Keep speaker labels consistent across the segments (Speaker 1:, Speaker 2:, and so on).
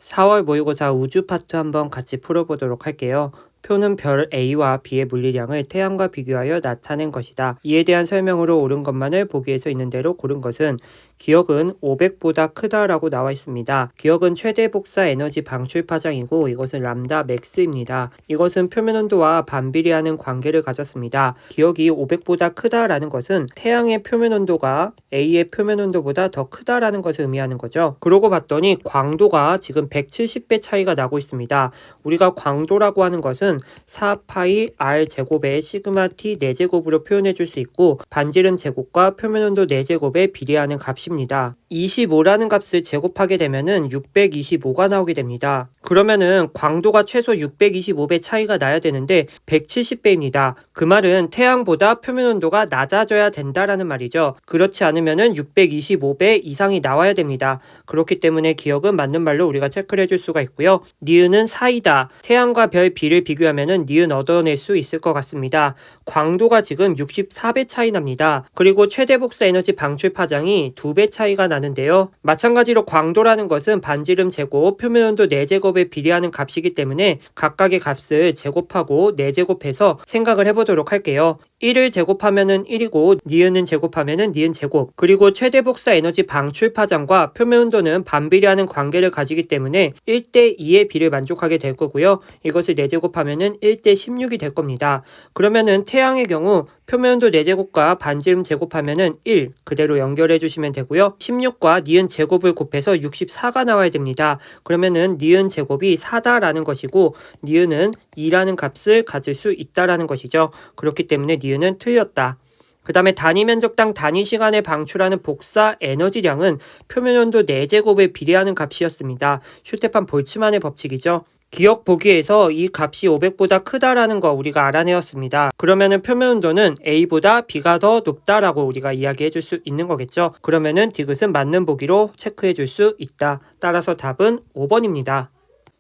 Speaker 1: 4월 모의고사 우주 파트 한번 같이 풀어보도록 할게요. 표는 별 A와 B의 물리량을 태양과 비교하여 나타낸 것이다. 이에 대한 설명으로 옳은 것만을 보기에서 있는 대로 고른 것은 기억은 500보다 크다라고 나와 있습니다. 기억은 최대 복사 에너지 방출 파장이고 이것은 람다 맥스입니다. 이것은 표면 온도와 반비례하는 관계를 가졌습니다. 기억이 500보다 크다라는 것은 태양의 표면 온도가 A의 표면 온도보다 더 크다라는 것을 의미하는 거죠. 그러고 봤더니 광도가 지금 170배 차이가 나고 있습니다. 우리가 광도라고 하는 것은 4파이 R 제곱의 시그마 T 4제곱으로 표현해 줄 수 있고 반지름 제곱과 표면 온도 4제곱에 비례하는 값입니다. 25라는 값을 제곱하게 되면은 625가 나오게 됩니다. 그러면은 광도가 최소 625배 차이가 나야 되는데 170배입니다. 그 말은 태양보다 표면 온도가 낮아져야 된다라는 말이죠. 그렇지 않으면은 625배 이상이 나와야 됩니다. 그렇기 때문에 기억은 맞는 말로 우리가 체크를 해줄 수가 있고요. 니은은 사이다. 태양과 별 B를 비교하면은 니은 얻어낼 수 있을 것 같습니다. 광도가 지금 64배 차이 납니다. 그리고 최대 복사 에너지 방출 파장이 2배 차이가 나는데요. 마찬가지로 광도라는 것은 반지름 제곱, 표면 온도 4제곱에 비례하는 값이기 때문에 각각의 값을 제곱하고 4제곱해서 생각을 해보도록 할게요. 1을 제곱하면은 1이고 니은은 제곱하면은 니은 제곱, 그리고 최대 복사 에너지 방출 파장과 표면 온도는 반비례하는 관계를 가지기 때문에 1대2의 비를 만족하게 될 거고요. 이것을 4제곱하면은 1대16이 될 겁니다. 그러면은 태양의 경우 표면 온도 4제곱과 반지름 제곱하면은 1 그대로 연결해 주시면 되고요. 16과 니은 제곱을 곱해서 64가 나와야 됩니다. 그러면은 니은 제곱이 4다라는 것이고 니은은 2라는 값을 가질 수 있다라는 것이죠. 그렇기 때문에 니은은 틀렸다. 그 다음에 단위 면적당 단위 시간에 방출하는 복사 에너지량은 표면 온도 4제곱에 비례하는 값이었습니다. 슈테판 볼츠만의 법칙이죠. 기억 보기에서 이 값이 500보다 크다라는 거 우리가 알아내었습니다. 그러면은 표면 온도는 A보다 B가 더 높다라고 우리가 이야기해 줄 수 있는 거겠죠. 그러면은 디귿은 맞는 보기로 체크해 줄 수 있다. 따라서 답은 5번입니다.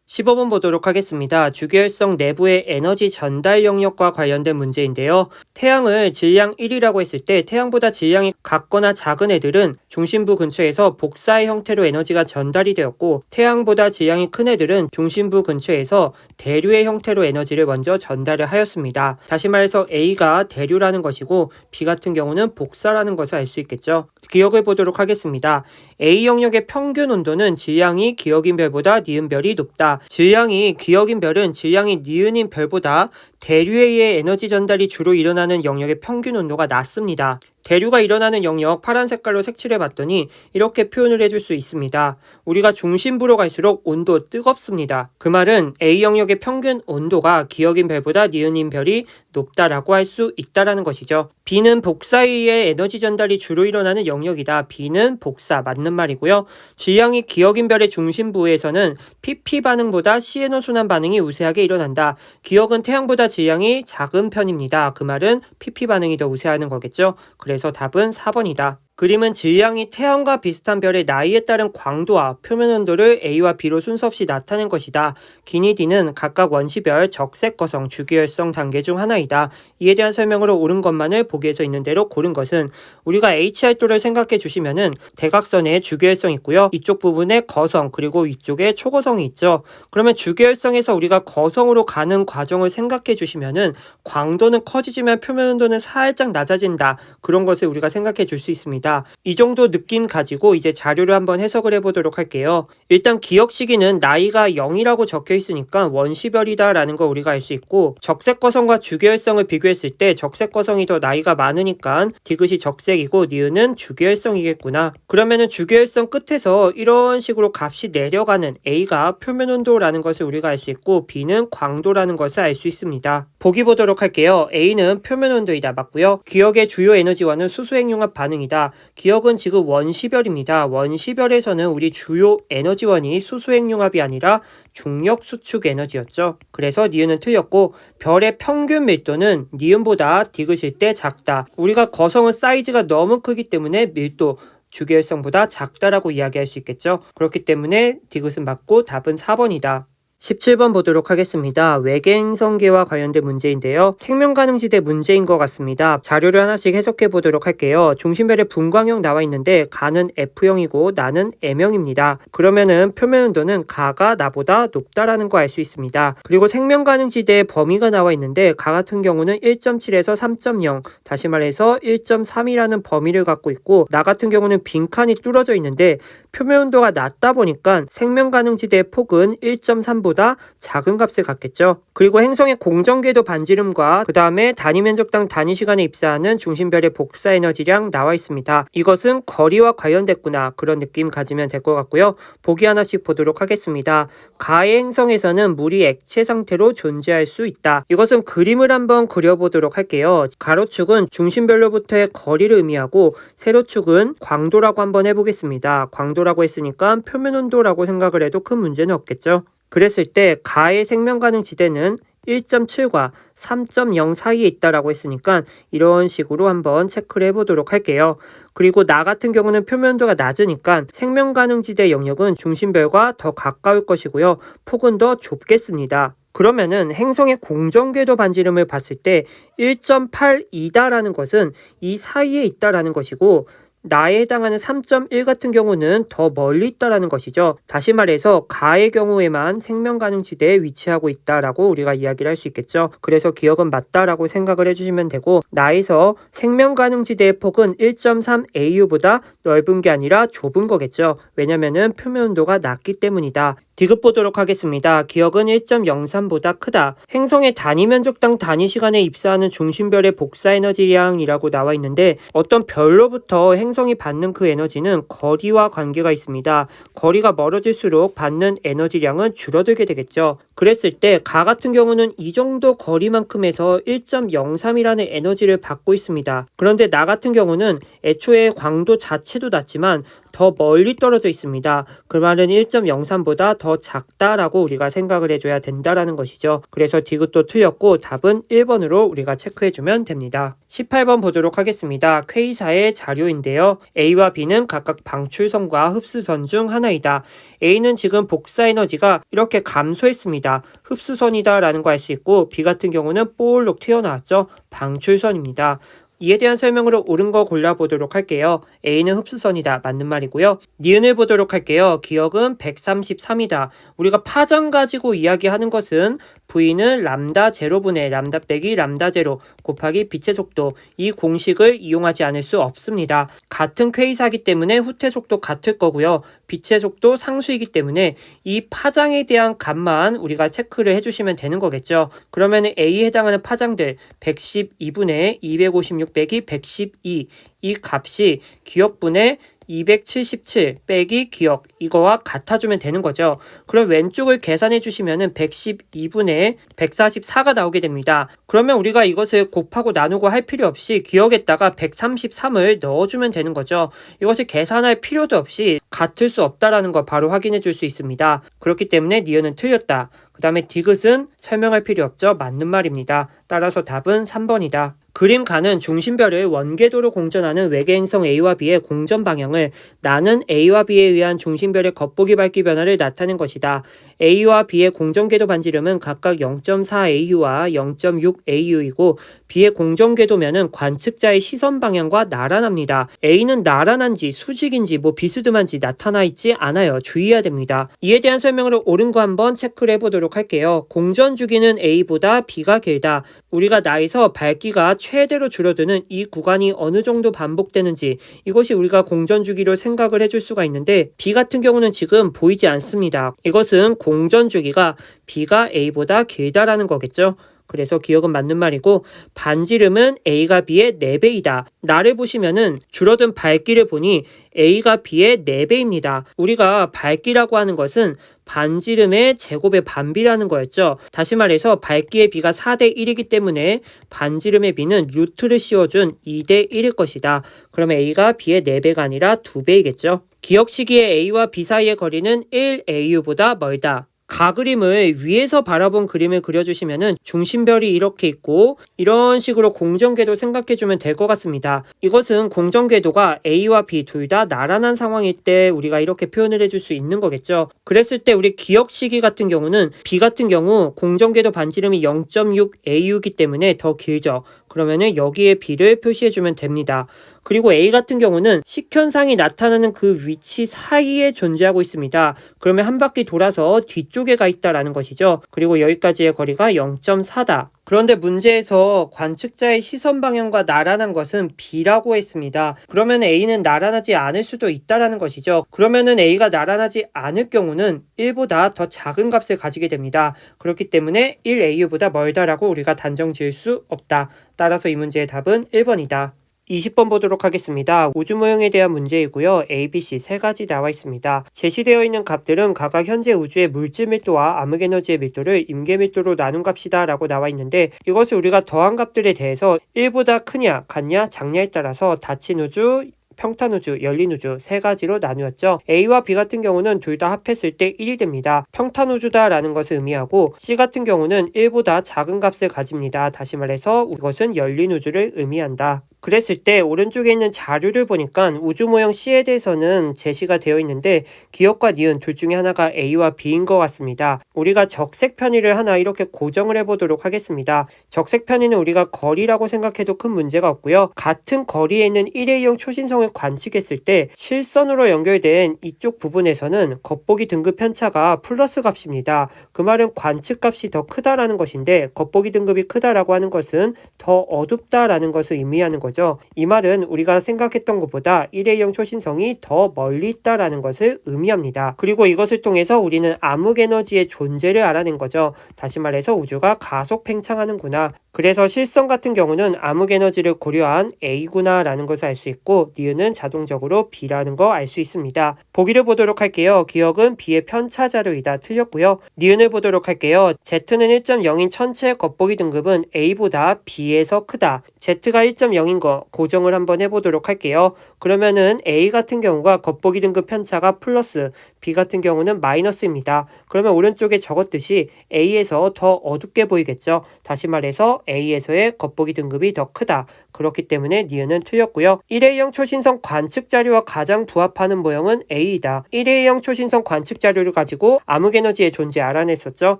Speaker 1: 15번 보도록 하겠습니다. 주계열성 내부의 에너지 전달 영역과 관련된 문제인데요. 태양을 질량 1이라고 했을 때 태양보다 질량이 같거나 작은 애들은 중심부 근처에서 복사의 형태로 에너지가 전달이 되었고 태양보다 질량이 큰 애들은 중심부 근처에서 대류의 형태로 에너지를 먼저 전달을 하였습니다. 다시 말해서 A가 대류라는 것이고 B 같은 경우는 복사라는 것을 알 수 있겠죠. 기억을 보도록 하겠습니다. A 영역의 평균 온도는 질량이 기억인 별보다 니은 별이 높다. 질량이 기억인 별은 질량이 니은인 별보다 대류에 의해 에너지 전달이 주로 일어나는 영역의 평균 온도가 낮습니다. 대류가 일어나는 영역 파란 색깔로 색칠해 봤더니 이렇게 표현을 해줄 수 있습니다. 우리가 중심부로 갈수록 온도 뜨겁습니다. 그 말은 A 영역의 평균 온도가 기억인 별보다 니은인 별이 높다라고 할 수 있다라는 것이죠. B는 복사에 의해 에너지 전달이 주로 일어나는 영역이다. B는 복사 맞는 말이고요. 질량이 기억인 별의 중심부에서는 PP 반응보다 시에너 순환 반응이 우세하게 일어난다. 기억은 태양보다 질량이 작은 편입니다. 그 말은 PP 반응이 더 우세하는 거겠죠. 그래서 답은 4번이다. 그림은 질량이 태양과 비슷한 별의 나이에 따른 광도와 표면 온도를 A와 B로 순서 없이 나타낸 것이다. 기니 D는 각각 원시별, 적색거성, 주기열성 단계 중 하나이다. 이에 대한 설명으로 옳은 것만을 보기에서 있는 대로 고른 것은 우리가 HR도를 생각해 주시면은 대각선에 주기열성이 있고요. 이쪽 부분에 거성 그리고 위쪽에 초거성이 있죠. 그러면 주기열성에서 우리가 거성으로 가는 과정을 생각해 주시면은 광도는 커지지만 표면 온도는 살짝 낮아진다. 그런 것을 우리가 생각해 줄 수 있습니다. 이 정도 느낌 가지고 이제 자료를 한번 해석을 해보도록 할게요. 일단 기억 시기는 나이가 0이라고 적혀 있으니까 원시별이다 라는 거 우리가 알 수 있고 적색거성과 주계열성을 비교했을 때 적색거성이 더 나이가 많으니까 디귿이 적색이고 니은은 주계열성이겠구나. 그러면은 주계열성 끝에서 이런 식으로 값이 내려가는 A가 표면 온도라는 것을 우리가 알 수 있고 B는 광도라는 것을 알 수 있습니다. 보기 보도록 할게요. A는 표면 온도이다. 맞고요. 기억의 주요 에너지원은 수소핵융합 반응이다. 기억은 지금 원시별입니다. 원시별에서는 우리 주요 에너지원이 수소핵융합이 아니라 중력 수축 에너지였죠. 그래서 니은은 틀렸고 별의 평균 밀도는 니은보다 디귿일 때 작다. 우리가 거성은 사이즈가 너무 크기 때문에 밀도 주계열성보다 작다라고 이야기할 수 있겠죠. 그렇기 때문에 디귿은 맞고 답은 4번이다. 17번 보도록 하겠습니다. 외계 행성계와 관련된 문제인데요. 생명가능지대 문제인 것 같습니다. 자료를 하나씩 해석해 보도록 할게요. 중심별에 분광형 나와 있는데 가는 F형이고 나는 M형입니다. 그러면은 표면 온도는 가가 나보다 높다라는 거 알 수 있습니다. 그리고 생명가능지대의 범위가 나와 있는데 가 같은 경우는 1.7에서 3.0, 다시 말해서 1.3이라는 범위를 갖고 있고 나 같은 경우는 빈칸이 뚫어져 있는데 표면 온도가 낮다 보니까 생명가능지대의 폭은 1.3보다 작은 값을 갖겠죠. 그리고 행성의 공전궤도 반지름과 그 다음에 단위 면적당 단위 시간에 입사하는 중심별의 복사 에너지량 나와 있습니다. 이것은 거리와 관련됐구나 그런 느낌 가지면 될 것 같고요. 보기 하나씩 보도록 하겠습니다. 가의 행성에서는 물이 액체 상태로 존재할 수 있다. 이것은 그림을 한번 그려보도록 할게요. 가로축은 중심별로부터의 거리를 의미하고 세로축은 광도라고 한번 해보겠습니다. 광도라고 했으니까 표면 온도라고 생각을 해도 큰 문제는 없겠죠. 그랬을 때 가의 생명가능 지대는 1.7과 3.0 사이에 있다라고 했으니까 이런 식으로 한번 체크를 해보도록 할게요. 그리고 나 같은 경우는 표면 온도가 낮으니까 생명가능지대 영역은 중심별과 더 가까울 것이고요. 폭은 더 좁겠습니다. 그러면은 행성의 공전궤도 반지름을 봤을 때 1.82다라는 것은 이 사이에 있다라는 것이고 나에 해당하는 3.1 같은 경우는 더 멀리 있다라는 것이죠. 다시 말해서 가의 경우에만 생명가능지대에 위치하고 있다라고 우리가 이야기를 할 수 있겠죠. 그래서 기억은 맞다라고 생각을 해주시면 되고 나에서 생명가능지대의 폭은 1.3 AU보다 넓은 게 아니라 좁은 거겠죠. 왜냐면은 표면 온도가 낮기 때문이다. 디귿 보도록 하겠습니다. 기억은 1.03보다 크다. 행성의 단위 면적당 단위 시간에 입사하는 중심별의 복사 에너지량이라고 나와 있는데 어떤 별로부터 행성이 받는 그 에너지는 거리와 관계가 있습니다. 거리가 멀어질수록 받는 에너지량은 줄어들게 되겠죠. 그랬을 때 가 같은 경우는 이 정도 거리만큼에서 1.03이라는 에너지를 받고 있습니다. 그런데 나 같은 경우는 애초에 광도 자체도 낮지만 더 멀리 떨어져 있습니다. 그 말은 1.03보다 더 작다라고 우리가 생각을 해줘야 된다라는 것이죠. 그래서 디귿도 틀렸고 답은 1번으로 우리가 체크해주면 됩니다. 18번 보도록 하겠습니다. 퀘이사의 자료인데요. A와 B는 각각 방출선과 흡수선 중 하나이다. A는 지금 복사 에너지가 이렇게 감소했습니다. 흡수선이다 라는 거 알 수 있고 B 같은 경우는 볼록 튀어나왔죠. 방출선입니다. 이에 대한 설명으로 옳은 거 골라보도록 할게요. A는 흡수선이다. 맞는 말이고요. 니은을 보도록 할게요. 기억은 133이다. 우리가 파장 가지고 이야기하는 것은 V는 람다 제로분의 람다 빼기 람다 제로 곱하기 빛의 속도 이 공식을 이용하지 않을 수 없습니다. 같은 퀘이사기 때문에 후퇴 속도 같을 거고요. 빛의 속도 상수이기 때문에 이 파장에 대한 값만 우리가 체크를 해주시면 되는 거겠죠. 그러면 A에 해당하는 파장들 112분의 256 빼기 112 이 값이 기억분의 277 빼기 기억 이거와 같아주면 되는 거죠. 그럼 왼쪽을 계산해 주시면은 112분의 144가 나오게 됩니다. 그러면 우리가 이것을 곱하고 나누고 할 필요 없이 기억에다가 133을 넣어주면 되는 거죠. 이것을 계산할 필요도 없이 같을 수 없다라는 거 바로 확인해 줄 수 있습니다. 그렇기 때문에 니은은 틀렸다. 그 다음에 디귿은 설명할 필요 없죠. 맞는 말입니다. 따라서 답은 3번이다. 그림 가는 중심별을 원궤도로 공전하는 외계 행성 A와 B의 공전 방향을 나는 A와 B에 의한 중심별의 겉보기 밝기 변화를 나타낸 것이다. A와 B의 공전궤도 반지름은 각각 0.4AU와 0.6AU이고 B의 공전궤도면은 관측자의 시선 방향과 나란합니다. A는 나란한지 수직인지 비스듬한지 나타나 있지 않아요. 주의해야 됩니다. 이에 대한 설명으로 옳은 거 한번 체크를 해보도록 할게요. 공전 주기는 A보다 B가 길다. 우리가 나에서 밝기가 최대로 줄어드는 이 구간이 어느 정도 반복되는지 이것이 우리가 공전 주기로 생각을 해줄 수가 있는데 B 같은 경우는 지금 보이지 않습니다. 이것은 공전 주기가 B가 A보다 길다라는 거겠죠. 그래서 기억은 맞는 말이고 반지름은 A가 B의 4배이다. 나를 보시면은 줄어든 밝기를 보니 A가 B의 4배입니다. 우리가 밝기라고 하는 것은 반지름의 제곱의 반비라는 거였죠. 다시 말해서 밝기의 B가 4대 1이기 때문에 반지름의 B는 루트를 씌워준 2대 1일 것이다. 그러면 A가 B의 4배가 아니라 2배이겠죠. 기억 시기에 A와 B 사이의 거리는 1AU보다 멀다. 가그림을 위에서 바라본 그림을 그려주시면은 중심별이 이렇게 있고 이런 식으로 공전궤도 생각해주면 될 것 같습니다. 이것은 공전궤도가 A와 B 둘 다 나란한 상황일 때 우리가 이렇게 표현을 해줄 수 있는 거겠죠. 그랬을 때 우리 기억 시기 같은 경우는 B 같은 경우 공전궤도 반지름이 0.6 AU이기 때문에 더 길죠. 그러면은 여기에 B를 표시해주면 됩니다. 그리고 A 같은 경우는 식현상이 나타나는 그 위치 사이에 존재하고 있습니다. 그러면 한 바퀴 돌아서 뒤쪽에 가 있다라는 것이죠. 그리고 여기까지의 거리가 0.4다. 그런데 문제에서 관측자의 시선 방향과 나란한 것은 B라고 했습니다. 그러면 A는 나란하지 않을 수도 있다라는 것이죠. 그러면은 A가 나란하지 않을 경우는 1보다 더 작은 값을 가지게 됩니다. 그렇기 때문에 1AU보다 멀다라고 우리가 단정 지을 수 없다. 따라서 이 문제의 답은 1번이다. 20번 보도록 하겠습니다. 우주 모형에 대한 문제이고요. A, B, C 세 가지 나와 있습니다. 제시되어 있는 값들은 각각 현재 우주의 물질 밀도와 암흑 에너지의 밀도를 임계 밀도로 나눈 값이다 라고 나와 있는데 이것을 우리가 더한 값들에 대해서 1보다 크냐, 같냐, 작냐에 따라서 닫힌 우주, 평탄우주, 열린우주 세 가지로 나누었죠. A와 B 같은 경우는 둘 다 합했을 때 1이 됩니다. 평탄우주다라는 것을 의미하고 C 같은 경우는 1보다 작은 값을 가집니다. 다시 말해서 이것은 열린우주를 의미한다. 그랬을 때 오른쪽에 있는 자료를 보니까 우주 모형 C에 대해서는 제시가 되어 있는데 기억과 니은 둘 중에 하나가 A와 B인 것 같습니다. 우리가 적색 편의를 하나 이렇게 고정을 해보도록 하겠습니다. 적색 편의는 우리가 거리라고 생각해도 큰 문제가 없고요. 같은 거리에 있는 1A형 초신성을 관측했을 때 실선으로 연결된 이쪽 부분에서는 겉보기 등급 편차가 플러스 값입니다. 그 말은 관측 값이 더 크다라는 것인데 겉보기 등급이 크다라고 하는 것은 더 어둡다라는 것을 의미하는 거죠. 이 말은 우리가 생각했던 것보다 1A형 초신성이 더 멀리 있다라는 것을 의미합니다. 그리고 이것을 통해서 우리는 암흑 에너지의 존재를 알아낸 거죠. 다시 말해서 우주가 가속 팽창하는구나. 그래서 실선 같은 경우는 암흑 에너지를 고려한 A구나 라는 것을 알 수 있고 니은은 자동적으로 B라는 거 알 수 있습니다. 보기를 보도록 할게요. 기억은 B의 편차 자료이다. 틀렸고요. 니은을 보도록 할게요. Z는 1.0인 천체의 겉보기 등급은 A보다 B에서 크다. Z가 1.0인 거 고정을 한번 해보도록 할게요. 그러면은 A 같은 경우가 겉보기 등급 편차가 플러스, B 같은 경우는 마이너스입니다. 그러면 오른쪽에 적었듯이 A에서 더 어둡게 보이겠죠. 다시 말해서 A에서의 겉보기 등급이 더 크다. 그렇기 때문에 니은은 틀렸고요. 1A형 초신성 관측 자료와 가장 부합하는 모형은 A이다. 1A형 초신성 관측 자료를 가지고 암흑 에너지의 존재 알아냈었죠.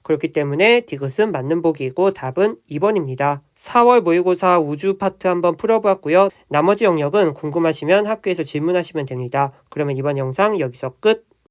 Speaker 1: 그렇기 때문에 디귿은 맞는 보기이고 답은 2번입니다. 4월 모의고사 우주 파트 한번 풀어보았고요. 나머지 영역은 궁금하시면 학교에서 질문하시면 됩니다. 그러면 이번 영상 여기서 끝!